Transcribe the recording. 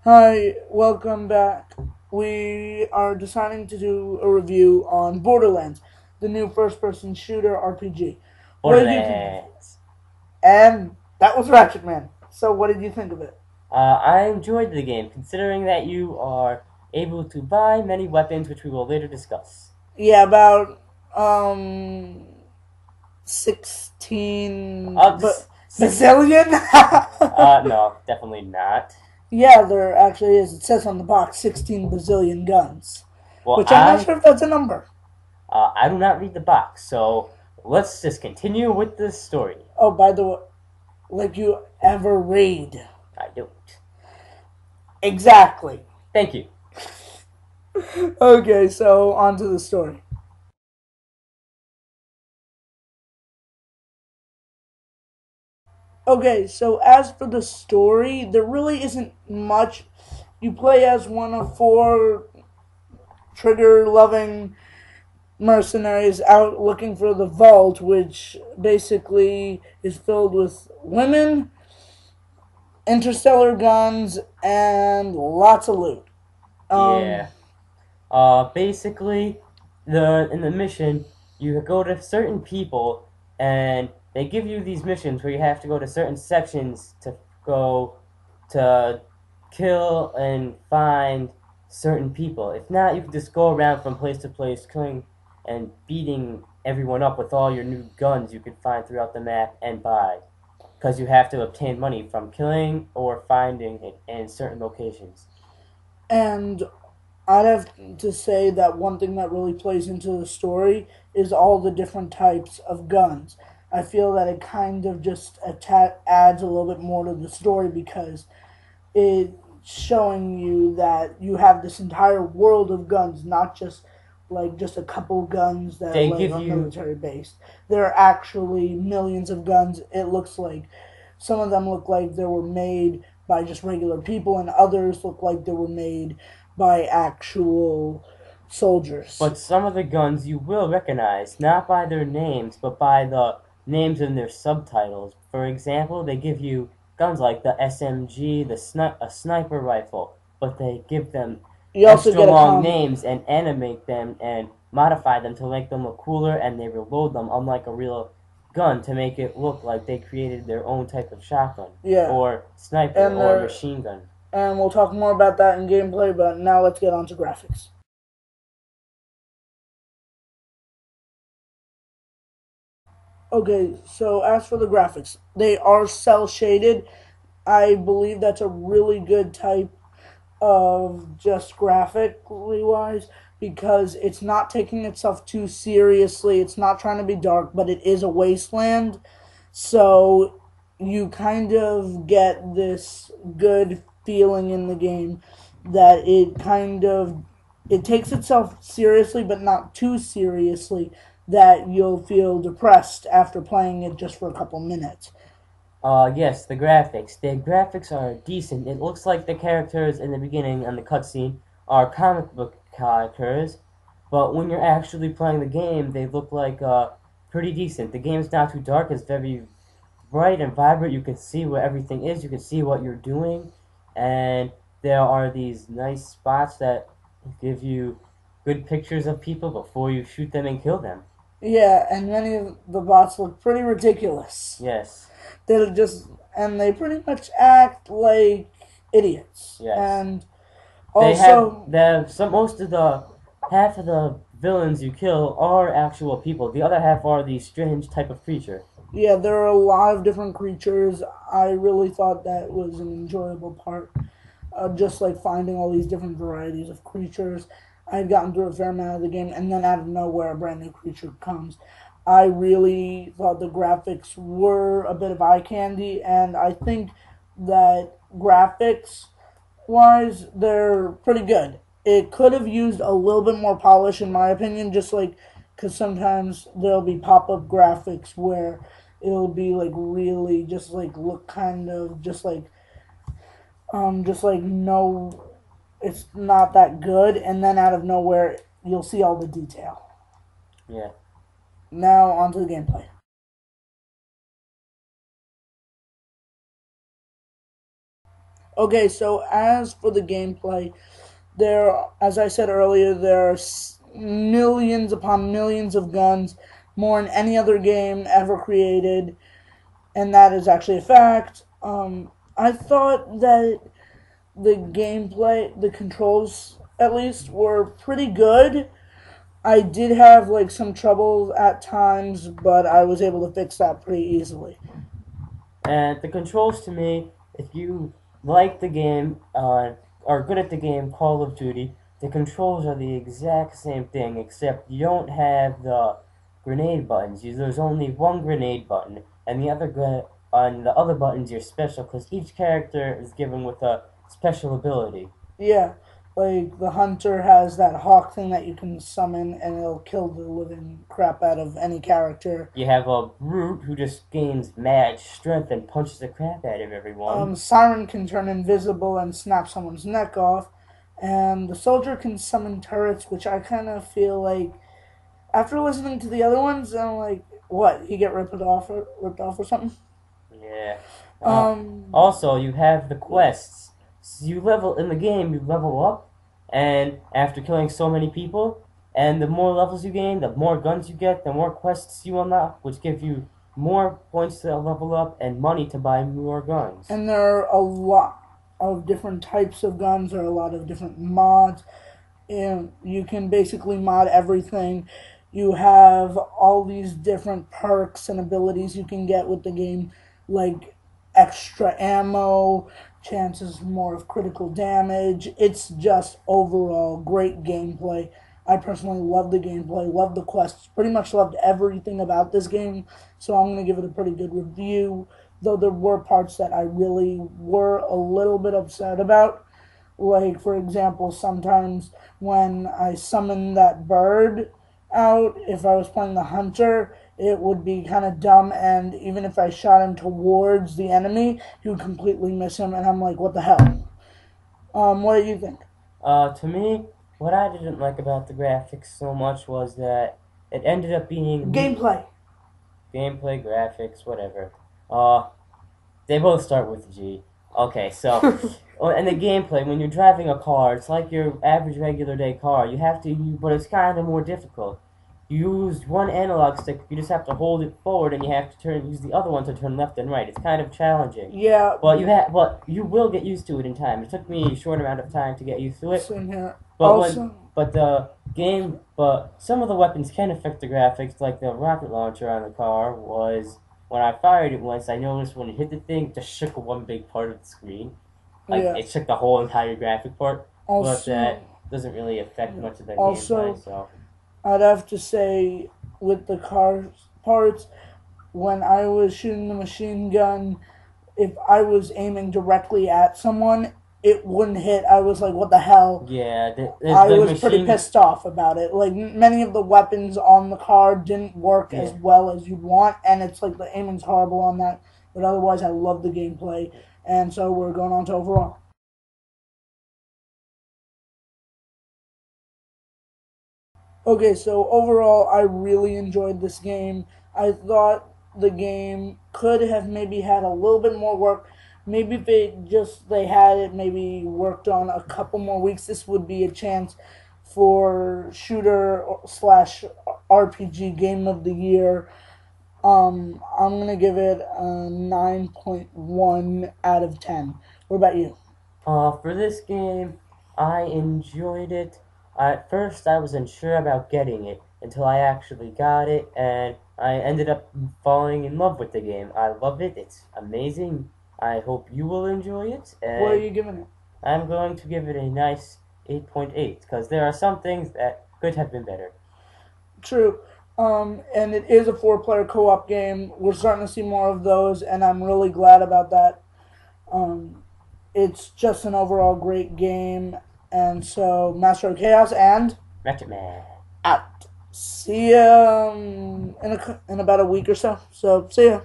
Hi, welcome back. We are deciding to do a review on Borderlands, the new first-person shooter RPG. What did you think of it? Borderlands. And that was RACHETMAN. So what did you think of it? I enjoyed the game, considering that you are able to buy many weapons, which we will later discuss. Yeah, about 16 Six. bazillion? No, definitely not. Yeah, there actually is. It says on the box 16 bazillion guns, Well, which I'm not sure if that's a number. I do not read the box, so let's just continue with the story. Oh, by the way, like you ever read. I don't. Exactly. Thank you. Okay, so on to the story. Okay, so as for the story, there really isn't much. You play as one of four trigger loving mercenaries out looking for the vault, which basically is filled with women, interstellar guns, and lots of loot. Um, Yeah. Basically, in the mission, you go to certain people, and they give you these missions where you have to go to certain sections to go to kill and find certain people. If not, you can just go around from place to place, killing and beating everyone up with all your new guns you can find throughout the map and buy. Because you have to obtain money from killing or finding it in certain locations. and I'd have to say that one thing that really plays into the story is all the different types of guns. I feel that it kind of just adds a little bit more to the story because it's showing you that you have this entire world of guns, not just like just a couple guns that They like give are you military based. There are actually millions of guns. It looks like some of them look like they were made by just regular people, and others look like they were made by actual soldiers. But some of the guns you will recognize, not by their names, but by the names in their subtitles. For example, they give you guns like the SMG, a sniper rifle, but they give them You also extra get a long names and animate them and modify them to make them look cooler, and they reload them unlike a real gun to make it look like they created their own type of shotgun yeah, or sniper and or they're machine gun. and we'll talk more about that in gameplay. But now let's get on to graphics. Okay, so as for the graphics, they are cell shaded. I believe that's a really good type of just graphically wise because it's not taking itself too seriously. It's not trying to be dark, but it is a wasteland. So you kind of get this good feeling in the game that it takes itself seriously but not too seriously that you'll feel depressed after playing it just for a couple minutes. Yes, the graphics. The graphics are decent. It looks like the characters in the beginning and the cutscene are comic book characters, but when you're actually playing the game, they look like pretty decent. The game's not too dark. It's very bright and vibrant. You can see where everything is. You can see what you're doing, and there are these nice spots that give you good pictures of people before you shoot them and kill them. Yeah, and many of the bots look pretty ridiculous. Yes, They're just and they pretty much act like idiots. yes. And They have also, most of the half of the villains you kill are actual people. The other half are these strange type of creature. yeah, there are a lot of different creatures. I really thought that was an enjoyable part. Just like finding all these different varieties of creatures. I had gotten through a fair amount of the game, and then out of nowhere, a brand new creature comes. I really thought the graphics were a bit of eye candy, and I think that graphics wise, they're pretty good. It could have used a little bit more polish, in my opinion, just like because sometimes there'll be pop up graphics where it'll be like really just like look kind of just like no, it's not that good, and then out of nowhere you'll see all the detail. Yeah. Now onto the gameplay. Okay, so as for the gameplay, as I said earlier, there are millions upon millions of guns, more than any other game ever created, and that is actually a fact. I thought that the gameplay, the controls at least, were pretty good. I did have like some trouble at times, but I was able to fix that pretty easily. And the controls to me, if you like the game, are good at the game Call of Duty, the controls are the exact same thing, except you don't have the grenade buttons. There's only one grenade button, and on the other buttons you're special, because each character is given with a special ability. Yeah, like the hunter has that hawk thing that you can summon, and it'll kill the living crap out of any character. You have a brute who just gains mad strength and punches the crap out of everyone. Siren can turn invisible and snap someone's neck off, and the soldier can summon turrets, which I kind of feel like, after listening to the other ones, I'm like, what? He get ripped off or something? Yeah. Um, Also, you have the quests. So you level up, and after killing so many people, and the more levels you gain, the more guns you get, the more quests you unlock, which give you more points to level up and money to buy more guns. and there are a lot of different types of guns. There are a lot of different mods, and you can basically mod everything. You have all these different perks and abilities you can get with the game, like extra ammo, chances more of critical damage. It's just overall great gameplay. I personally love the gameplay, love the quests, pretty much loved everything about this game, so I'm going to give it a pretty good review, though there were parts that I really were a little bit upset about. Like, for example, sometimes when I summon that bird out, if I was playing the hunter, it would be kind of dumb, and even if I shot him towards the enemy, he would completely miss him, and I'm like, what the hell? What do you think? To me, what I didn't like about the graphics so much was that it ended up being Gameplay. Graphics, whatever. They both start with G. Okay, so and the gameplay, when you're driving a car, it's like your average regular day car. But it's kind of more difficult. You use one analog stick. You just have to hold it forward, and you have to use the other one to turn left and right. It's kind of challenging. Yeah. But you will get used to it in time. It took me a short amount of time to get used to it. Same here. But some of the weapons can affect the graphics, like the rocket launcher on the car was. When I fired it once, I noticed when it hit the thing, it just shook one big part of the screen. It shook the whole entire graphic part. But that doesn't really affect much of the gameplay. So I'd have to say, with the car parts, when I was shooting the machine gun, if I was aiming directly at someone, it wouldn't hit. I was like, what the hell? Yeah, I was pretty pissed off about it. Like, many of the weapons on the car didn't work as well as you'd want, and it's like the aiming's horrible on that. But otherwise, I love the gameplay. And so we're going on to overall. Okay, so overall, I really enjoyed this game. I thought the game could have maybe had a little bit more work. Maybe if they had it maybe worked on a couple more weeks, this would be a chance for shooter slash RPG game of the year. I'm gonna give it a 9.1 out of 10. What about you? For this game, I enjoyed it. At first, I was unsure about getting it until I actually got it, and I ended up falling in love with the game. I love it. It's amazing. I hope you will enjoy it. And what are you giving it? I'm going to give it a nice 8.8, because there are some things that could have been better. True. And it is a 4-player co-op game. We're starting to see more of those, and I'm really glad about that. It's just an overall great game. And so, Master of Chaos and RACHETMAN out. See ya in about a week or so. So, see ya.